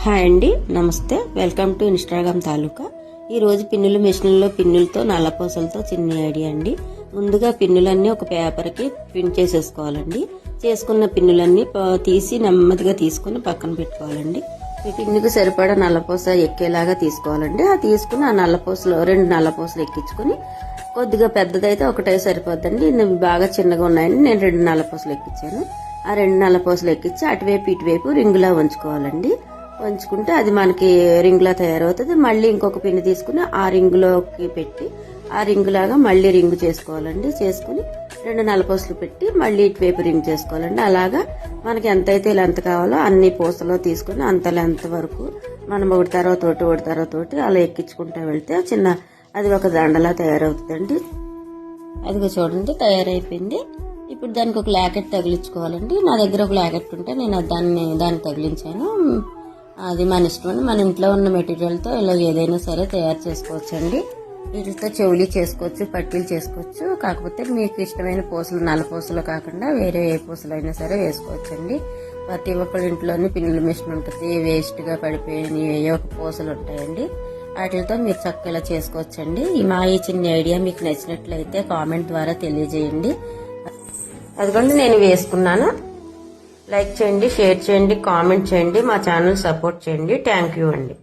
Hi అండి, నమస్తే. Welcome to Instagram తాలూకా. ఈరోజు పిన్నులు మిషన్లో పిన్నులతో నల్లపూసలతో చిన్న ఐడియా అండి. ముందుగా పిన్నులన్నీ ఒక పేపర్కి పిన్ చేసేసుకోవాలండి. చేసుకున్న పిన్నులన్నీ తీసి నెమ్మదిగా తీసుకుని పక్కన పెట్టుకోవాలండి. ఈ పిన్నుకు సరిపడా నల్లపూస ఎక్కేలాగా తీసుకోవాలండి. ఆ తీసుకుని ఆ నల్లపూసలు 2 నల్లపూసలు ఎక్కించుకుని, కొద్దిగా పెద్దదైతే ఒకటే సరిపోద్దండి. బాగా చిన్నగా ఉన్నాయండి, నేను 2 నల్లపూసలు ఎక్కించాను. ఆ 2 నల్లపూసలు ఎక్కించి అటువైపు ఇటువైపు రింగులా ఉంచుకోవాలండి. ఉంచుకుంటే అది మనకి రింగ్ లా తయారవుతుంది. మళ్ళీ ఇంకొక పిన్ తీసుకుని ఆ రింగులోకి పెట్టి ఆ రింగులాగా మళ్ళీ రింగు చేసుకోవాలండి. చేసుకుని 2 నల్లపూసలు పెట్టి మళ్ళీ ఇటువైపు రింగ్ చేసుకోవాలండి. అలాగా మనకి ఎంతైతే లెంత్ కావాలో అన్ని పూసలో తీసుకుని అంత లెంత్ వరకు మనం ఒకటి తర్వాత అలా ఎక్కించుకుంటూ వెళ్తే అది ఒక దండలా తయారవుతుందండి. అదిగో చూడండి, తయారైపోయింది. ఇప్పుడు దానికి ఒక లాకెట్ తగిలించుకోవాలండి. నా దగ్గర ఒక లాకెట్ ఉంటే నేను దాన్ని తగిలించాను. అది మన ఇష్టం అండి. మన ఇంట్లో ఉన్న మెటీరియల్తో ఇలా ఏదైనా సరే తయారు చేసుకోవచ్చండి. వీటితో చెవులు చేసుకోవచ్చు, పట్టీలు చేసుకోవచ్చు. కాకపోతే మీకు ఇష్టమైన పూసలు, నల్ల పూసలు కాకుండా వేరే ఏ పూసలు అయినా సరే వేసుకోవచ్చండి. ప్రతి ఒక్కరి ఇంట్లోనే పిన్నుల మిషన్ ఉంటుంది. వేస్ట్ గా పడిపోయిన ఏ ఒక పూసలు ఉంటాయండి. వాటితో మీరు చక్కగా ఇలా చేసుకోవచ్చండి. ఈ చిన్న ఐడియా మీకు నచ్చినట్లయితే కామెంట్ ద్వారా తెలియజేయండి. అదిగోండి, నేను వేసుకున్నాను. లైక్ చేయండి, షేర్ చేయండి, కామెంట్ చేయండి, మా ఛానల్ సపోర్ట్ చేయండి. థ్యాంక్ యూ అండి.